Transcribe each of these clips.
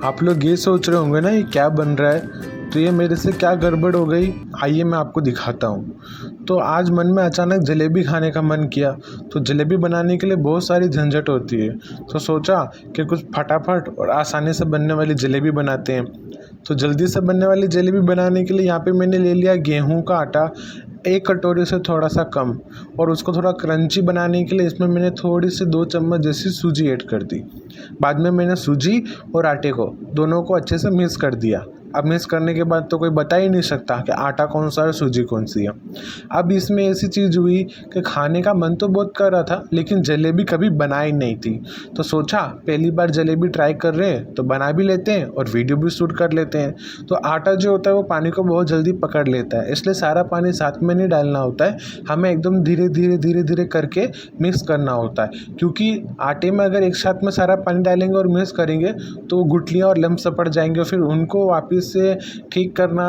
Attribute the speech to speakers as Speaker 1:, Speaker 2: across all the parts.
Speaker 1: आप लोग ये सोच रहे होंगे ना ये क्या बन रहा है, तो ये मेरे से क्या गड़बड़ हो गई, आइए मैं आपको दिखाता हूँ। तो आज मन में अचानक जलेबी खाने का मन किया। तो जलेबी बनाने के लिए बहुत सारी झंझट होती है, तो सोचा कि कुछ फटाफट और आसानी से बनने वाली जलेबी बनाते हैं। तो जल्दी से बनने वाली जलेबी बनाने के लिए यहाँ पे मैंने ले लिया गेहूं का आटा, एक कटोरी से थोड़ा सा कम। और उसको थोड़ा क्रंची बनाने के लिए इसमें मैंने थोड़ी सी 2 चम्मच जैसी सूजी ऐड कर दी। बाद में मैंने सूजी और आटे को दोनों को अच्छे से मिक्स कर दिया। अब मिक्स करने के बाद तो कोई बता ही नहीं सकता कि आटा कौन सा है और सूजी कौन सी है। अब इसमें ऐसी चीज़ हुई कि खाने का मन तो बहुत कर रहा था, लेकिन जलेबी कभी बनाई नहीं थी। तो सोचा पहली बार जलेबी ट्राई कर रहे हैं तो बना भी लेते हैं और वीडियो भी शूट कर लेते हैं। तो आटा जो होता है वो पानी को बहुत जल्दी पकड़ लेता है, इसलिए सारा पानी साथ में नहीं डालना होता है, हमें एकदम धीरे धीरे धीरे धीरे करके मिक्स करना होता है। क्योंकि आटे में अगर एक साथ में सारा पानी डालेंगे और मिक्स करेंगे तो गुठलियाँ और लम्स पड़ जाएंगे, फिर उनको वापस से ठीक करना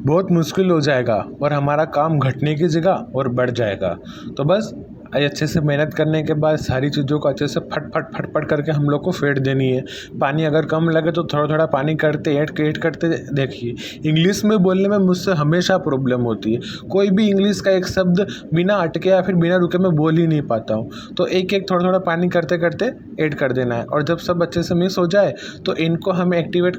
Speaker 1: बहुत मुश्किल हो जाएगा और हमारा काम घटने की जगह और बढ़ जाएगा। तो बस अच्छे से मेहनत करने के बाद सारी चीज़ों को अच्छे से फट करके हम लोग को फेंट देनी है। पानी अगर कम लगे तो थोड़ा थोड़ा पानी करते ऐड करते देखिए, इंग्लिश में बोलने में मुझसे हमेशा प्रॉब्लम होती है। कोई भी इंग्लिश का एक शब्द बिना अटके या फिर बिना रुके मैं बोल ही नहीं पाता हूँ। तो एक एक थोड़ा थोड़ा पानी करते करते ऐड कर देना है। और जब सब अच्छे से मिक्स हो जाए तो इनको हमें एक्टिवेट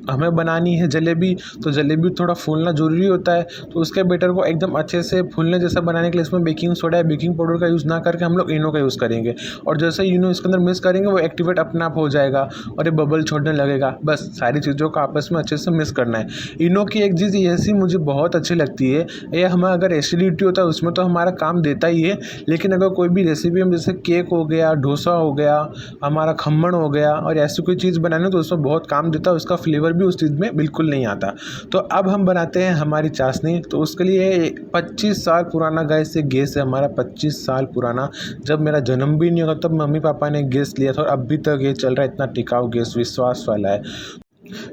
Speaker 1: हमें बनानी है जलेबी। तो जलेबी थोड़ा फूलना ज़रूरी होता है, तो उसके बैटर को एकदम अच्छे से फूलने जैसा बनाने के लिए इसमें बेकिंग सोडा या बेकिंग पाउडर का यूज़ ना करके हम लोग इनो का यूज़ करेंगे। और जैसे इनो इसके अंदर मिक्स करेंगे वो एक्टिवेट अपने आप हो जाएगा और ये बबल छोड़ने लगेगा। बस सारी चीज़ों को आपस में अच्छे से मिक्स करना है। इनो की एक चीज़ ऐसी मुझे बहुत अच्छी लगती है, ये हमें अगर एसिडिटी होता है उसमें तो हमारा काम देता ही है, लेकिन अगर कोई भी रेसिपी हम जैसे केक हो गया, डोसा हो गया, हमारा खम्मन हो गया और ऐसी कोई चीज़ बनाने तो उसमें बहुत काम देता है, उसका फ्लेवर भी उस चीज़ में बिल्कुल नहीं आता। तो अब हम बनाते हैं हमारी चाशनी। तो उसके लिए 25 साल पुराना गैस है हमारा, 25 साल पुराना। जब मेरा जन्म भी नहीं होगा तब मम्मी पापा ने गैस लिया था और अभी तक ये चल रहा है। इतना टिकाऊ गैस, विश्वास वाला है।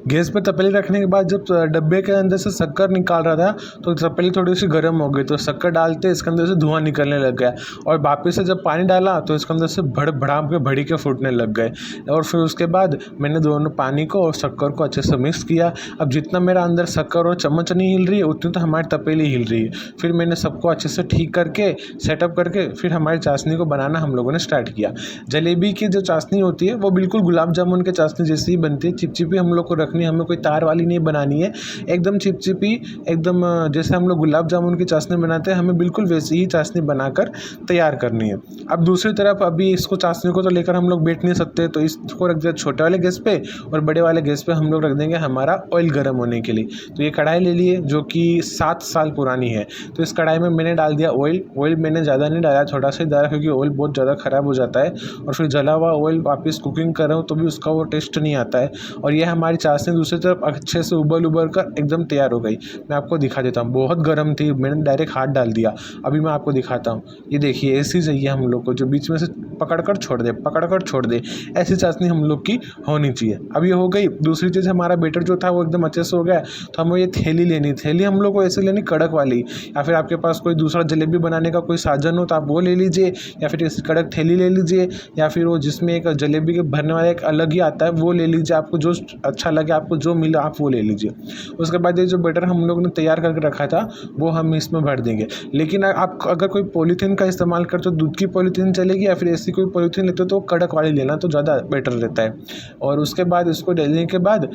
Speaker 1: गैस पे तपेली रखने के बाद जब डब्बे के अंदर से शक्कर निकाल रहा था तो तपेली थोड़ी सी गर्म हो गई, तो शक्कर डालते इसके अंदर से धुआं निकलने लग गया। और वापस से जब पानी डाला तो इसके अंदर से भड़ी के फूटने लग गए। और फिर उसके बाद मैंने दोनों पानी को और शक्कर को अच्छे से मिक्स किया। अब जितना मेरा अंदर शक्कर और चम्मच नहीं हिल रही है उतनी तो हमारी तपेली हिल रही है। फिर मैंने सबको अच्छे से ठीक करके सेटअप करके फिर हमारी चाशनी को बनाना हम लोगों ने स्टार्ट किया। जलेबी की जो चाशनी होती है वो बिल्कुल गुलाब जामुन के चाशनी जैसी ही बनती है। चिपचिपी हम लोग को रखनी, हमें कोई तार वाली नहीं बनानी है, एकदम चिपचिपी, एकदम जैसे हम लोग गुलाब जामुन की चाशनी बनाते हैं हमें बिल्कुल वैसी ही चाशनी बनाकर तैयार करनी है। अब दूसरी तरफ अभी इसको चाशनी को तो लेकर हम लोग बैठ नहीं सकते, तो इसको रख दिया छोटे वाले गैस पे और बड़े वाले गैस पे हम लोग रख देंगे हमारा ऑयल गर्म होने के लिए। तो ये कढ़ाई ले लिए जो कि 7 साल पुरानी है। तो इस कढ़ाई में मैंने डाल दिया ऑयल मैंने ज़्यादा नहीं डाला, थोड़ा सा ही डाला क्योंकि ऑयल बहुत ज़्यादा ख़राब हो जाता है और फिर जला हुआ ऑयल वापस कुकिंग कर रहा हूँ तो भी उसका वो टेस्ट नहीं आता है। और ये हमारी चाशनी दूसरी तरफ अच्छे से उबल कर एकदम तैयार हो गई। मैं आपको दिखा देता हूँ, बहुत गर्म थी, मैंने डायरेक्ट हाथ डाल दिया। अभी मैं आपको दिखाता हूँ, ये देखिए ऐसी चाहिए हम लोग को, जो बीच में से पकड़ कर छोड़ दे, ऐसी चाशनी हम लोग की होनी चाहिए। अब ये हो गई। दूसरी चीज़, हमारा बैटर जो था वो एकदम अच्छे से हो गया, तो हमें ये थैली हम लोग को ऐसे लेनी कड़क वाली, या फिर आपके पास कोई दूसरा जलेबी बनाने का कोई साधन हो तो आप वो ले लीजिए, या फिर ऐसी कड़क थैली ले लीजिए, या फिर वो जिसमें एक जलेबी के भरने वाला एक अलग ही आता है वो ले लीजिए। आपको जो अच्छा लगे, आपको जो मिला आप वो ले लीजिए। उसके बाद ये जो बैटर हम लोग ने तैयार करके रखा था वो हम इसमें भर देंगे। लेकिन आप अगर कोई पॉलीथीन का इस्तेमाल करते हो, दूध की पॉलीथीन चलेगी, या फिर ऐसी कोई पॉलीथीन लेते हो तो कड़क वाली लेना तो ज़्यादा बेटर रहता है। और उसके बाद इसको डालने के बाद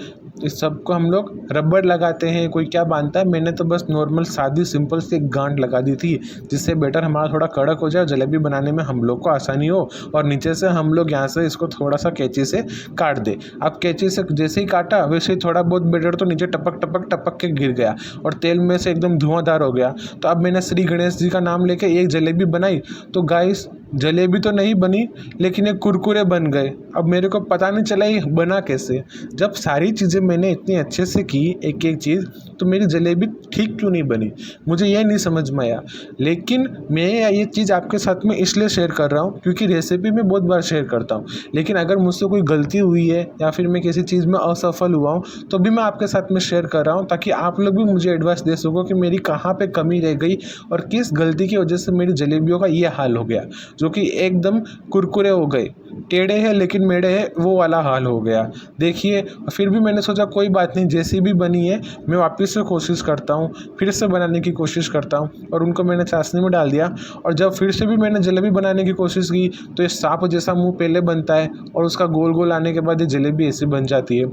Speaker 1: इस सबको हम लोग रबड़ लगाते हैं, कोई क्या बांधता है, मैंने तो बस नॉर्मल सादी सिंपल सी एक गांठ लगा दी थी जिससे बैटर हमारा थोड़ा कड़क हो जाए, जलेबी बनाने में हम लोग को आसानी हो। और नीचे से हम लोग यहाँ से इसको थोड़ा सा कैंची से काट दे। अब कैंची से जैसे ही काटा वैसे ही थोड़ा बहुत बैटर तो नीचे टपक के गिर गया और तेल में से एकदम धुआंधार हो गया। तो अब मैंने श्री गणेश जी का नाम लेके एक जलेबी बनाई, तो गाइस जलेबी तो नहीं बनी लेकिन एक कुरकुरे बन गए। अब मेरे को पता नहीं चला ये बना कैसे। जब सारी चीज़ें मैंने इतनी अच्छे से की एक एक चीज़, तो मेरी जलेबी ठीक क्यों नहीं बनी, मुझे ये नहीं समझ में आया। लेकिन मैं ये चीज़ आपके साथ में इसलिए शेयर कर रहा हूँ क्योंकि रेसिपी में बहुत बार शेयर करता हूँ, लेकिन अगर मुझसे कोई गलती हुई है या फिर मैं किसी चीज़ में असफल हुआ हूँ तो भी मैं आपके साथ में शेयर कर रहा हूँ, ताकि आप लोग भी मुझे एडवाइस दे सको कि मेरी कहाँ पे कमी रह गई और किस गलती की वजह से मेरी जलेबियों का ये हाल हो गया जो कि एकदम कुरकुरे हो गए। टेढ़े हैं लेकिन मेढ़े हैं, वो वाला हाल हो गया। देखिए, फिर भी मैंने सोचा कोई बात नहीं, जैसी भी बनी है मैं वापस से कोशिश करता हूँ, फिर से बनाने की कोशिश करता हूँ। और उनको मैंने चाशनी में डाल दिया, और जब फिर से भी मैंने जलेबी बनाने की कोशिश की तो ये सांप जैसा मुंह पहले बनता है और उसका गोल गोल आने के बाद ये जलेबी ऐसी बन जाती है।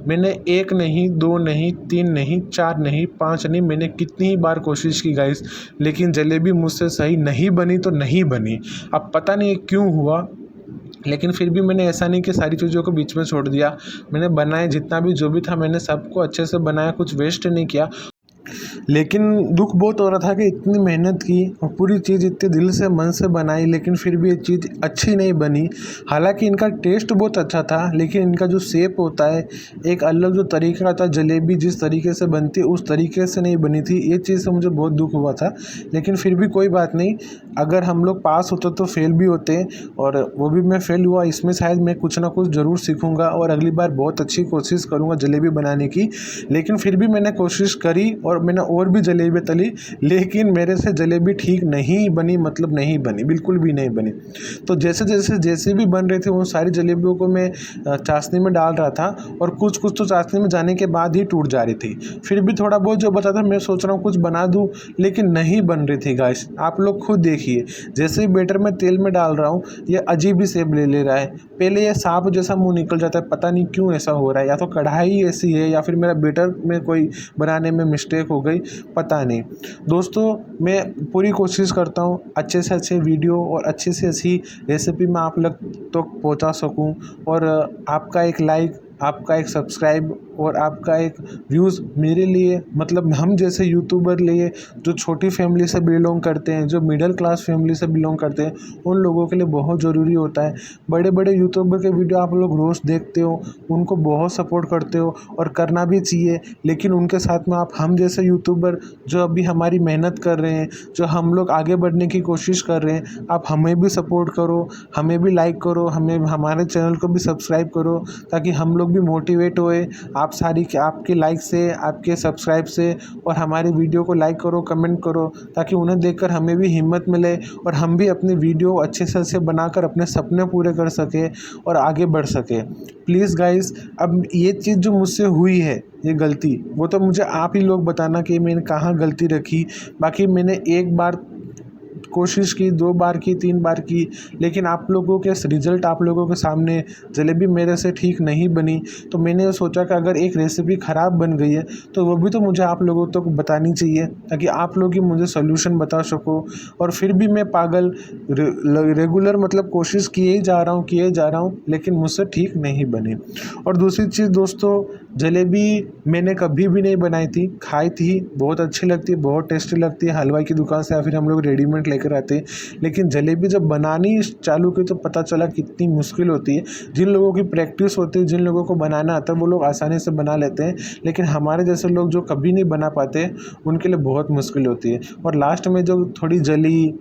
Speaker 1: मैंने 1 नहीं, 2 नहीं, 3 नहीं, 4 नहीं, 5 नहीं, मैंने कितनी ही बार कोशिश की गाइस, लेकिन जलेबी मुझसे सही नहीं बनी तो नहीं बनी। अब पता नहीं क्यों हुआ, लेकिन फिर भी मैंने ऐसा नहीं कि सारी चीज़ों को बीच में छोड़ दिया। मैंने बनाए जितना भी जो भी था मैंने सबको अच्छे से बनाया, कुछ वेस्ट नहीं किया। लेकिन दुख बहुत हो रहा था कि इतनी मेहनत की और पूरी चीज़ इतने दिल से मन से बनाई, लेकिन फिर भी ये चीज़ अच्छी नहीं बनी। हालांकि इनका टेस्ट बहुत अच्छा था, लेकिन इनका जो शेप होता है, एक अलग जो तरीका था, जलेबी जिस तरीके से बनती है उस तरीके से नहीं बनी थी। ये चीज़ से मुझे बहुत दुख हुआ था, लेकिन फिर भी कोई बात नहीं। अगर हम लोग पास होते तो फेल भी होते, और वो भी मैं फेल हुआ। इसमें शायद मैं कुछ ना कुछ ज़रूर सीखूँगा और अगली बार बहुत अच्छी कोशिश करूँगा जलेबी बनाने की। लेकिन फिर भी मैंने कोशिश करी और मैंने और भी जलेबी तली, लेकिन मेरे से जलेबी ठीक नहीं बनी, मतलब नहीं बनी, बिल्कुल भी नहीं बनी। तो जैसे भी बन रही थी वो सारी जलेबियों को मैं चाशनी में डाल रहा था, और कुछ कुछ तो चाशनी में जाने के बाद ही टूट जा रही थी। फिर भी थोड़ा बहुत जो बचा था मैं सोच रहा हूँ कुछ बना दूँ, लेकिन नहीं बन रही थी गाइस। आप लोग खुद देखिए, जैसे ही बैटर मैं तेल में डाल रहा हूँ ये अजीब ही शेप ले रहा है। पहले ये सांप जैसा मुँह निकल जाता है, पता नहीं क्यों ऐसा हो रहा है। या तो कढ़ाई ऐसी है या फिर मेरा बैटर में कोई बनाने में मिस्टेक हो गई, पता नहीं। दोस्तों, मैं पूरी कोशिश करता हूँ अच्छे से अच्छे वीडियो और अच्छी से अच्छी रेसिपी मैं आप लोग तक पहुँचा सकूँ, और आपका एक लाइक, आपका एक सब्सक्राइब और आपका एक व्यूज़ मेरे लिए, मतलब हम जैसे यूट्यूबर लिए जो छोटी फैमिली से बिलोंग करते हैं, जो मिडिल क्लास फैमिली से बिलोंग करते हैं, उन लोगों के लिए बहुत ज़रूरी होता है। बड़े बड़े यूट्यूबर के वीडियो आप लोग रोज़ देखते हो, उनको बहुत सपोर्ट करते हो और करना भी चाहिए, लेकिन उनके साथ में आप हम जैसे यूट्यूबर जो अभी हमारी मेहनत कर रहे हैं, जो हम लोग आगे बढ़ने की कोशिश कर रहे हैं, आप हमें भी सपोर्ट करो, हमें भी लाइक करो, हमें हमारे चैनल को भी सब्सक्राइब करो, ताकि हम लोग भी मोटिवेट होए आपके लाइक से, आपके सब्सक्राइब से। और हमारे वीडियो को लाइक करो, कमेंट करो, ताकि उन्हें देखकर हमें भी हिम्मत मिले और हम भी अपने वीडियो अच्छे से अच्छे बनाकर अपने सपने पूरे कर सके और आगे बढ़ सके। प्लीज़ गाइस, अब ये चीज़ जो मुझसे हुई है, ये गलती, वो तो मुझे आप ही लोग बताना कि मैंने कहाँ गलती रखी। बाकी मैंने एक बार कोशिश की, 2 बार की, 3 बार की, लेकिन आप लोगों के रिज़ल्ट आप लोगों के सामने, जलेबी मेरे से ठीक नहीं बनी। तो मैंने सोचा कि अगर एक रेसिपी ख़राब बन गई है तो वो भी तो मुझे आप लोगों तक बतानी चाहिए, ताकि आप लोग ही मुझे सॉल्यूशन बता सको। और फिर भी मैं पागल रेगुलर मतलब कोशिश किए जा रहा हूँ, लेकिन मुझसे ठीक नहीं बनी। और दूसरी चीज़ दोस्तों, जलेबी मैंने कभी भी नहीं बनाई थी, खाई थी, बहुत अच्छी लगती है, बहुत टेस्टी लगती है हलवाई की दुकान से, या फिर हम लोग रेडीमेड लेकर आते हैं। लेकिन जलेबी जब बनानी चालू की तो पता चला कितनी मुश्किल होती है। जिन लोगों की प्रैक्टिस होती है, जिन लोगों को बनाना आता है, वो लोग आसानी से बना लेते हैं, लेकिन हमारे जैसे लोग जो कभी नहीं बना पाते उनके लिए बहुत मुश्किल होती है। और लास्ट में जो थोड़ी जली,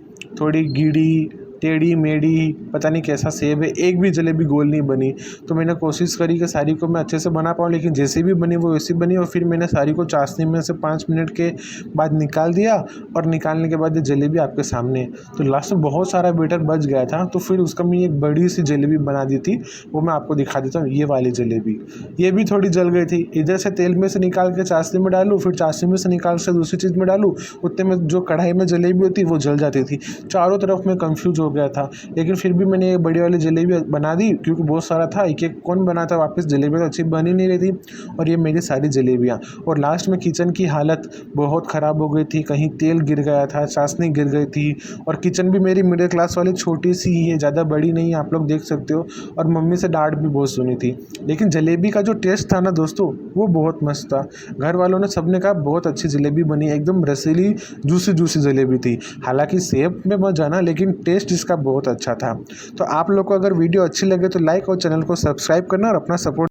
Speaker 1: थोड़ी गीली, टेढ़ी मेढ़ी, पता नहीं कैसा सेब है, एक भी जलेबी गोल नहीं बनी। तो मैंने कोशिश करी कि सारी को मैं अच्छे से बना पाऊँ, लेकिन जैसे भी बनी वो वैसी बनी। और फिर मैंने सारी को चाशनी में से 5 मिनट के बाद निकाल दिया, और निकालने के बाद ये जलेबी आपके सामने। तो लास्ट में बहुत सारा बैटर बच गया था, तो फिर उसका मैं एक बड़ी सी जलेबी बना दी थी, वो मैं आपको दिखा देता हूँ। ये वाली जलेबी, ये भी थोड़ी जल गई थी। इधर से तेल में से निकाल के चाशनी में डालूँ, फिर चाशनी में से निकाल से दूसरी चीज़ में डालूँ, उतने में जो कढ़ाई में जलेबी होती वो जल जाती थी। चारों तरफ में कन्फ्यूज हो गया था, लेकिन फिर भी मैंने ये बड़ी वाली जलेबी बना दी, क्योंकि बहुत सारा था, एक एक कौन बनाता वापस, जलेबी तो अच्छी बन ही नहीं रही थी। और ये मेरी सारी जलेबियाँ, और लास्ट में किचन की हालत बहुत ख़राब हो गई थी, कहीं तेल गिर गया था, चाशनी गिर गई थी। और किचन भी मेरी मिडिल क्लास वाली छोटी सी ही है, ज़्यादा बड़ी नहीं है, आप लोग देख सकते हो। और मम्मी से डांट भी बहुत सुनी थी, लेकिन जलेबी का जो टेस्ट था ना दोस्तों, वो बहुत मस्त था। घर वालों ने सबने कहा बहुत अच्छी जलेबी बनी, एकदम रसीली जूसी जलेबी थी। हालांकि सेब में मत जाना, लेकिन टेस्ट इसका बहुत अच्छा था। तो आप लोग को अगर वीडियो अच्छी लगे तो लाइक और चैनल को सब्सक्राइब करना और अपना सपोर्ट